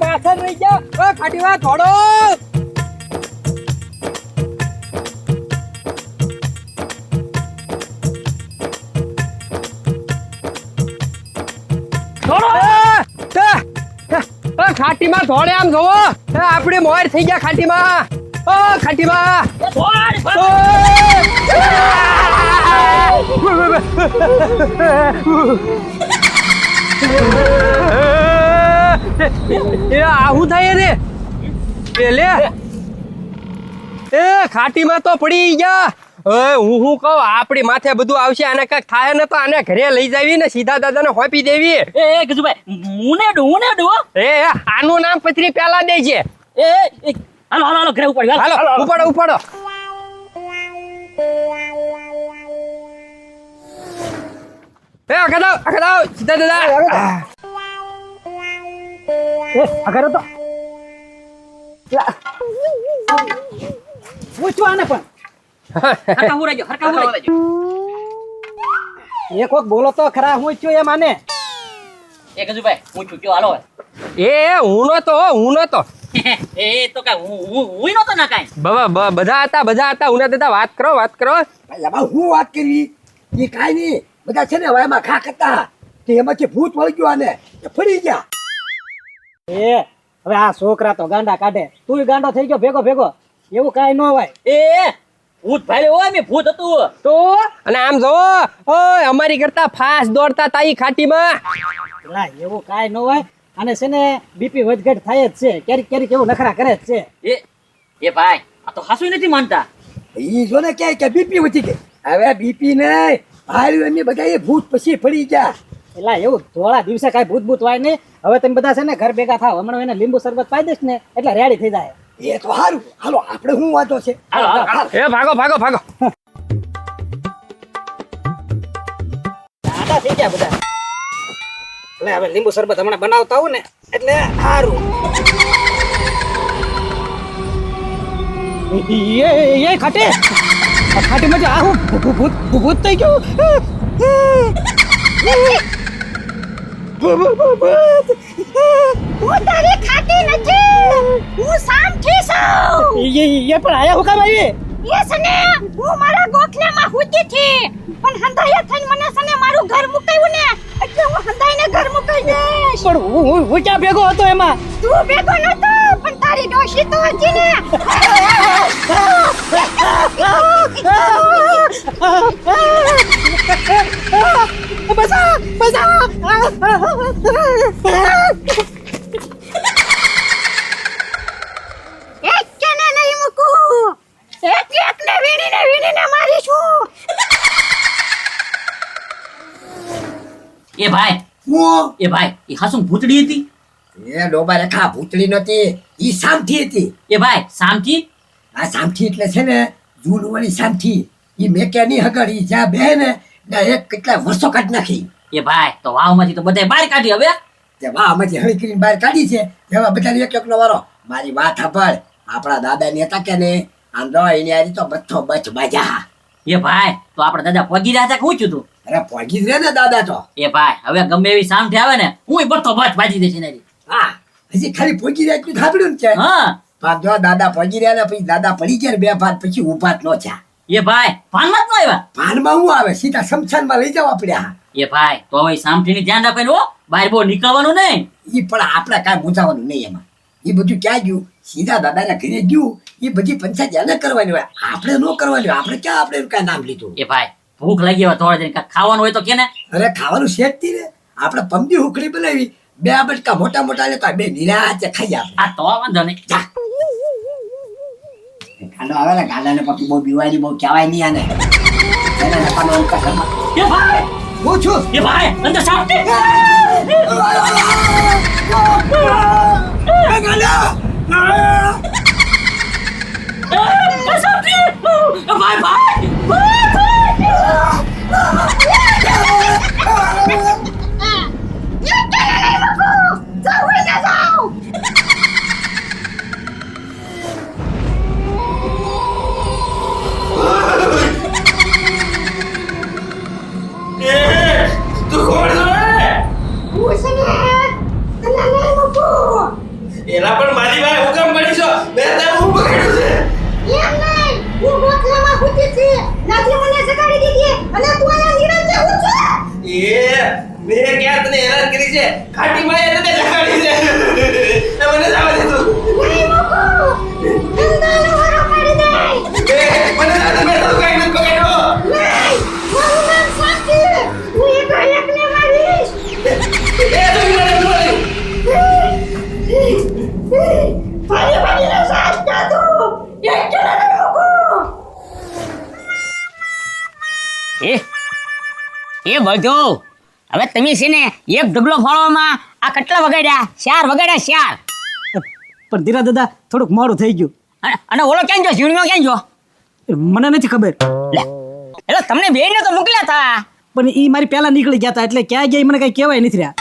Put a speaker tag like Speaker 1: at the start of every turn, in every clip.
Speaker 1: પાછળ રહી ગયા. ઓ ખાટીમાં થોડો. ખાટીમાં થોડે આમ જોવો. આપણે મોર થઈ ગયા ખાટીમાં. ઓ ખાટીમાં એ આવું થાય ને લે એ ખાટીમાં તો પડી ગયા. હું કહું આપણી માથે બધું આવશે. આને કઈક થાય ને તો આને ઘરે લઈ જાવી ને સીધા દાદાને હોપી દેવી.
Speaker 2: એ ગજુભાઈ મુને ડો
Speaker 1: એ આનું નામ પથરી પેલા દે છે.
Speaker 2: એ હાલો હાલો હાલો ઘરે ઉપાડ્યો.
Speaker 1: હાલો ઉપાડો ઉપાડો. એ અગડાવ સીધા દાદા.
Speaker 2: અગર તો પૂછવા ને પણ હરકા ઉરાજો
Speaker 3: એક વખત બોલો તો ખરા. હું છું એ માને.
Speaker 2: એ ગજુભાઈ હું છું કયો હાલો.
Speaker 1: એ હું નતો
Speaker 2: એ તો કાઈ હું નતો ના કાઈ.
Speaker 1: બધા હતા ઉના દાદા. વાત કરો
Speaker 4: હું વાત કરવી એ કાઈ નહીં. બધા છે ને વાયમાં ખા કરતા કે એમાંથી ભૂત વળી ગયું આને એ ફરી ગયા.
Speaker 3: એ હવે આ છોકરા તો ગાંડા કાઢે. તું ગાંડો થઈ ગયો ભેગો. એવું કાઈ ન હોય.
Speaker 2: એ ભૂત ભાઈ ઓય મે ભૂત હતું
Speaker 1: તો. અને આમ જો ઓય અમારી કરતા ફાસ્ટ દોડતા તા ઈ ખાટીમાં.
Speaker 3: ના એવું કાઈ ન હોય. અને છે ને બીપી વધઘટ થાય જ છે. ક્યારેક એવું નખરા કરે જ છે.
Speaker 2: એ ભાઈ આ તો હાસુ નથી માનતા.
Speaker 4: ઈ જો ને કે બીપી વધી ગઈ. હવે બીપી નહીં ભાઈ એમને બધા એ ભૂત પછી ફરી ગયા.
Speaker 3: એટલે એવું થોડા દિવસે કાંઈ ભૂત હોય નહીં. હવે તમે બધા છે ને ઘર ભેગા થાવ. હમણાં એને લીંબુ શરબત પાઈ દઈશ ને એટલે રેડી થઈ જાય.
Speaker 4: એ તો સારું. હાલો આપણે શું વાંધો છે.
Speaker 1: એ ભાગો
Speaker 3: દાદા થઈ ગયા બધા. એટલે હવે લીંબુ શરબત હમણાં બનાવતા હોઉં ને એટલે સારું. એ ખાટી મજા આવું ભૂત થઈ ગયું.
Speaker 5: હું તારી ખાટી નથી. હું સામઠી છું.
Speaker 3: એ પણ આયા હુકામ આવી.
Speaker 5: એ સને હું મારા ગોખલામાં હુતી થી પણ હંધાયા થઈને મને સને મારું ઘર મુકાયું ને એટલે હું હંધાઈને ઘર મુકાઈ દઈશ.
Speaker 3: પણ હું ક્યાં ભેગો હતો એમાં.
Speaker 5: તું ભેગો નતો પણ તારી ડોશી તો હતી ને.
Speaker 3: બસા
Speaker 5: એક કેને નહીં મૂકું. એકને વીણીને મારીશું.
Speaker 2: એ ભાઈ એ હાસુ ભૂતડી હતી.
Speaker 4: એ ડોબા રેખા ભૂતળી નતી. ઈ સામઠી હતી.
Speaker 2: એ ભાઈ સામથી
Speaker 4: આ સામઠી એટલે છે ને જૂન વાળી સામઠી. ઈ મેકેની હગર ઈ જ્યાં બે ને એક કેટલા વર્ષો કાઢી નાખી.
Speaker 2: એ ભાઈ તો વાવમાંથી તો બધાય બહાર કાઢી. હવે
Speaker 4: તે વાહમાંથી હળી કરીને બહાર કાઢી છે. એવા બધાને એક એકનો વારો. મારી વાત સાંભળ. આપણા દાદા ને હતા કે ને આમ જો એની આરી તો બચ્ચો બચ બાજા.
Speaker 2: એ ભાઈ તો આપણા દાદા પગી રહ્યા હતા. શું થયું તું?
Speaker 4: અરે પહોંચી જ રે ને દાદા તો.
Speaker 2: એ ભાઈ હવે ગમે એવી સામઠી આવે ને હું બધો બચ બાજી દઈશ એનાથી.
Speaker 4: હા હજી ખાલી પહોંચી રહ્યા એટલું સાંભળ્યું ને છે.
Speaker 2: હા
Speaker 4: પણ જો દાદા પહોંચી રહ્યા ને પછી દાદા પડી ગયા ને બે ભાત પછી ઉભા જ ન થયા.
Speaker 2: એ ભાઈ ભાનમાં જ ન આવ્યા.
Speaker 4: ભાનમાં હું આવે સીધા શમશાનમાં લઈ જવા પડ્યા.
Speaker 2: એ ભાઈ તો હવે સામઠીની ધ્યાન રાખવાનું હો. બહાર બહુ નીકળવાનું નહીં.
Speaker 4: ઈ પણ આપણે કાંઈ મૂંઝાવાનું નહીં એમાં. એ બધું ક્યાં ગયું સીધા દાદાના ઘરે ગયું. એ બધી પંચાયત એને કરવાની હોય. આપણે ન કરવાની હોય. આપણે ક્યાં આપણે કાંઈ નામ લીધું.
Speaker 2: એ ભાઈ ભૂખ લાગી હોય થોડા દિન ખાવાનું હોય તો કે ને.
Speaker 4: અરે ખાવાનું શેક થી રે. આપણે પમદી હુકડી બનાવી બે બટકા મોટા મોટા લેતા બે નિરાતે ખાઈ આપણે.
Speaker 2: આ તો વાંધો નહીં.
Speaker 4: જા ખાનો આવે ને ગાડાને પછી બહુ બીવાય બહુ કહેવાય નહીં આને. એને નફાનો અંક ઘરમાં.
Speaker 2: એ ભાઈ
Speaker 4: હું છું.
Speaker 2: એ ભાઈ અંદર સામઠી. ભાઈ ભાઈ
Speaker 6: એ બધો હવે તમે છે ને એક ઢગલો ફાળવામાં આ કેટલા વગાડ્યા? 4 વગાડ્યા 4.
Speaker 3: પણ ધીરા દાદા થોડુંક મોડું થઈ ગયું.
Speaker 6: અને ઓલો ક્યાં ગયો? ઝીણિયો ક્યાં ગયો?
Speaker 3: મને નથી ખબર,
Speaker 6: લે એટલે તમને બેને તો મોકલ્યા હતા.
Speaker 3: પણ ઈ મારી પહેલા નીકળી ગયા હતા એટલે ક્યાં ગયા ઈ મને કઈ કહેવાય નથી રહ્યા.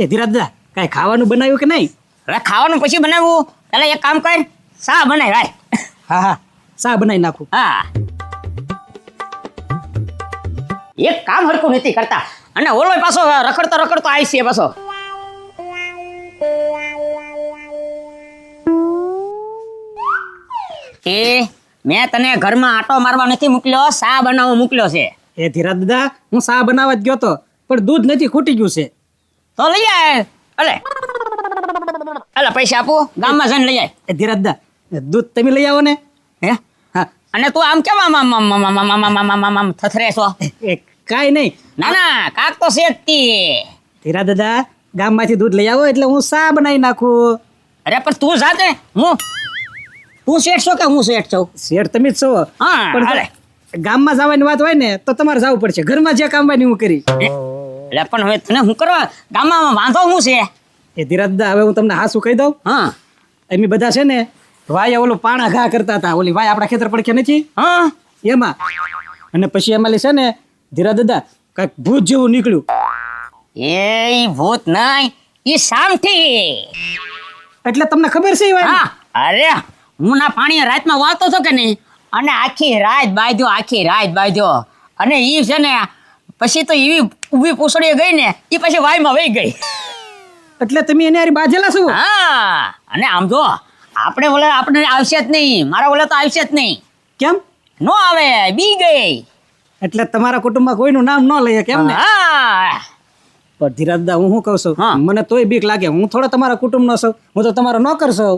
Speaker 3: એ ધીરા દાદા કઈ ખાવાનું બનાવ્યું કે નહીં?
Speaker 6: હવે ખાવાનું પછી બનાવવું. એટલે એક કામ કર, શા બનાય ભાઈ.
Speaker 3: હા હા, શા બનાવી નાખું.
Speaker 6: હા, એક કામ હરકું નથી કરતા અને ઓલો પાછો રખડતો રખડતો આવી છે પાછો. એ મેં તને ઘરમાં આટો મારવા નથી મોકલ્યો, શા બનાવવા મોકલ્યો છે.
Speaker 3: એ ધીરા દાદા હું શા બનાવવા જ ગયો તો પણ દૂધ નથી, ખૂટી ગયું છે.
Speaker 6: તો લઈ આય. અલે પૈસા આપો, ગામમાં જઈને લઈ આય.
Speaker 3: એ ધીરા દાદા દૂધ તમે લઈ આવો ને.
Speaker 6: હે
Speaker 3: હા,
Speaker 6: અને તું આમ કેમ આમ થથરે છો?
Speaker 3: એ કાંઈ નહીં.
Speaker 6: ના ના, કાક તો શેઠતી.
Speaker 3: ધીરા દાદા ગામમાંથી દૂધ લઈ આવો એટલે હું શા બનાવી નાખું.
Speaker 6: અરે પણ તું જાતે તું શેઠ છો કે હું શેઠ છું?
Speaker 3: શેઠ તમે જ છો.
Speaker 6: હા,
Speaker 3: પણ
Speaker 6: હાલે.
Speaker 3: ગામમાં જવાની વાત હોય ને તો તમારે જવું પડશે. ઘરમાં જે કામ હોય ને હું કરી.
Speaker 6: એટલે પણ હવે તને હું કરવા ગામમાં વાંધો શું છે?
Speaker 3: એ ધીરા દાદા હવે હું તમને હાસું કહી દઉં.
Speaker 6: હા
Speaker 3: એમ બધા છે ને વાય ઓલું પાણા ઘા કરતા હતા. ઓલી વાય આપણા ખેતર પડખે નથી
Speaker 6: હા,
Speaker 3: એમાં. અને પછી એમાં છે ને ધીરા દાદા કઈક ભૂત જેવું નીકળ્યું.
Speaker 6: એ ભૂત નહીં, ઈ સામઠી.
Speaker 3: એટલે તમને ખબર છે એ વાય?
Speaker 6: હા, અરે હું ના પાણી રાતમાં વાતો હતો કે નહીં, અને આખી રાત બાંધ્યો અને ઈ છે ને પછી તો એવી ઊભી પૂછડીએ ગઈ ને ઈ પછી વાયમાં વહી ગઈ.
Speaker 3: એટલે તમે એને હારી બાજેલા છો?
Speaker 6: હા, અને આમ જો આપણે આવશે જ નહીં, મારા ઓલા તો આવશે જ નહીં.
Speaker 3: કેમ?
Speaker 6: નો આવે, બી ગઈ.
Speaker 3: એટલે તમારા કુટુંબમાં કોઈનું નામ ન લઈએ કેમ ને?
Speaker 6: હા,
Speaker 3: પણ ધીરા દાદા હું શું કહું છું,
Speaker 6: હા.
Speaker 3: મને તોય બીક લાગે. હું થોડો તમારા કુટુંબનો છું, હું તો તમારો નોકર છું.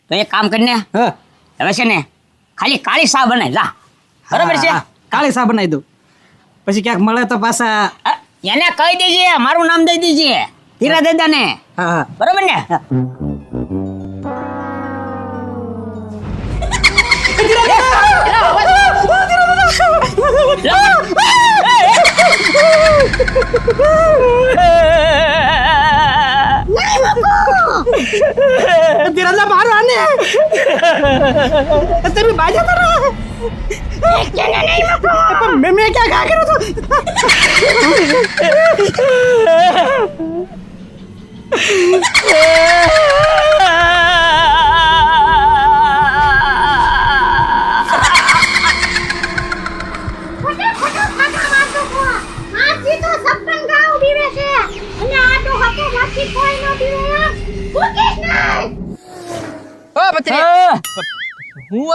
Speaker 6: તો એક કામ કરીને
Speaker 3: હા,
Speaker 6: હવે છે ને ખાલી કાળી શા બનાય જા. બરાબર છે?
Speaker 3: હા, કાળી શા બનાવી દઉં. પછી ક્યાંક મળે તો પાછા.
Speaker 6: એને કહી દેજે, મારું નામ દઈ દેજે, ધીરા દાદા ને.
Speaker 3: હા હા,
Speaker 6: બરાબર ને?
Speaker 3: ધીરા દાદા મારો આને. તમે બાજા કરો. મેં ક્યાં ઘા કર્યો તો?
Speaker 5: ખોટે ખોટો ખાટા વાતો કો. આજી તો સપન ગાવ બીવે છે અને આ તો હકો બાકી કોઈ ન બીવે. ભૂકેશ નહીં.
Speaker 1: ઓ પત્રી, હું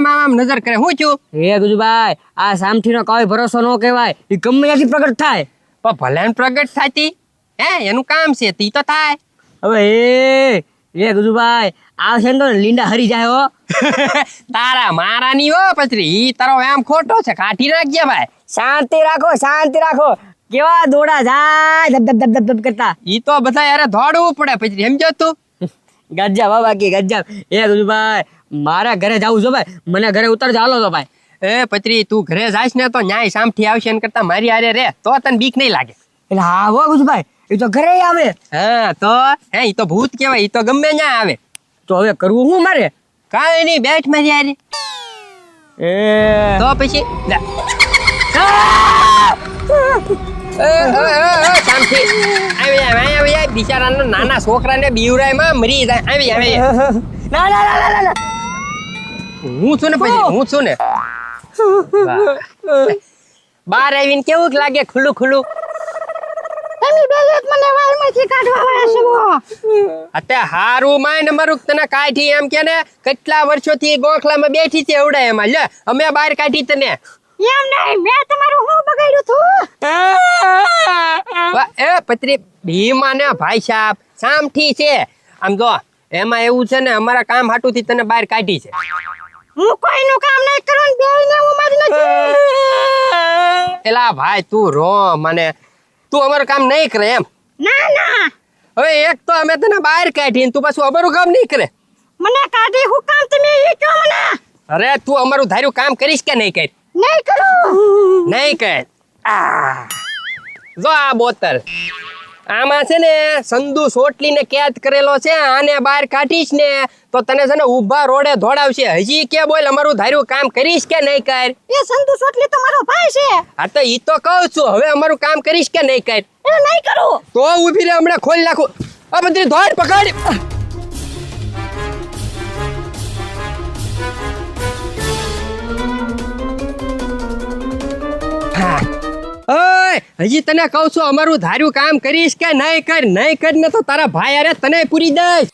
Speaker 1: આમ નજર કરે હું છું.
Speaker 6: હે ગુજુભાઈ, આ સામઠીનો કોઈ ભરોસો ન કહેવાય, એ ગમે ત્યાંથી પ્રગટ થાય.
Speaker 1: પણ ભલે પ્રગટ થતી હે એનું કામ છે તી તો થાય.
Speaker 6: હવે એ ગુજુભાઈ, આ છે ને તો લીંડા હરી જાય હો.
Speaker 1: તારા મારાની હો પત્રી, ઈ તારો આમ ખોટો છે, કાઢી નાખજે ભાઈ.
Speaker 6: શાંતિ રાખો. કેવા દોડા જાય ધબ ધબ ધબ ધબ કરતા.
Speaker 1: ઈ તો બધા યાર દોડવું પડે પત્રી, સમજો તું.
Speaker 6: ગજ્જા બાબા કે ગજ્જા. એ ગુજુભાઈ, મારા ઘરે જાવું છો ભાઈ, મને ઘરે ઉતર ચાલો તો ભાઈ.
Speaker 1: એ પત્રી, તું ઘરે જાઈશ ને તો ન્યાય સામઠી આવશે એન કરતા મારી હારે રે તો તને બીક નહીં લાગે.
Speaker 6: એટલે હા હો ગુજુભાઈ, એ તો ઘરે આવે.
Speaker 1: હા તો હે, ઈ તો ભૂત કહેવાય, ઈ તો ગમે ન્યા આવે.
Speaker 6: તો હવે કરવું શું મારે?
Speaker 1: કાંઈ નહીં, બેઠ મારી હારે. તો પછી લે. સામઠી આવી જાય બિચારાના નાના છોકરાને બીવરાયમાં મરી જાય. આવી
Speaker 6: ના.
Speaker 1: હું છું ને પછી હું છું ને. બાર આવીને કેવું લાગે ખુલ્લું.
Speaker 5: તમે બે એક મને વાલમાંથી કાઢવા વાળા છો.
Speaker 1: અત્યારે હારું માય નંબર તને કાઢી એમ કે ને કેટલા વર્ષોથી ગોખલામાં બેઠી છે એવડા એમાં. લે અમે બહાર કાઢી તને.
Speaker 5: એમ નહીં, મેં તમારું હું બગાડ્યું તું.
Speaker 1: એ પત્રી, ભીમા ને ભાઈ સાહેબ સામઠી છે. આમ જો એમાં એવું છે ને અમારા કામ હાટુથી તને બહાર કાઢી છે.
Speaker 5: હું કોઈનું કામ નહીં કરું ને બેયને હું મારી નથી.
Speaker 1: એલા ભાઈ તું રો મને, તું અમારું કામ નહીં કરે એમ?
Speaker 5: ના.
Speaker 1: હવે એક તો અમે તને બહાર કાઢી તું પાછું અમારું કામ નહીં કરે.
Speaker 5: મને કાઢી હું કામ તમે એ કહો મને.
Speaker 1: અરે તું અમારું ધાર્યું કામ કરીશ કે નહીં કરી?
Speaker 5: નહીં કરું.
Speaker 1: નહીં કર જો આ બોતલ આમાં છે ને સંદુ સોટલીને કેદ કરેલો છે. આને બહાર કાઢીશ ને તો તને છે ને ઊભા રોડે દોડાવશે. હજી કે બોલ અમારું ધાર્યું કામ કરીશ કે નહીં કર?
Speaker 5: એ સંતુ સોટલી તો મારો ભાઈ છે.
Speaker 1: હા તો ઈ તો કહું છું. હવે અમારું કામ કરીશ કે નહીં કર?
Speaker 5: એ નહીં કરું.
Speaker 1: તો ઊભી રે, હમણાં ખોલી નાખું. આ બધી ધોડ પકડ. હા ઓય હજી તને કહું છું અમારું ધાર્યું કામ કરીશ કે નહીં કર? નહીં કર ને તો તારા ભાઈ અરે તને પૂરી દઈશ.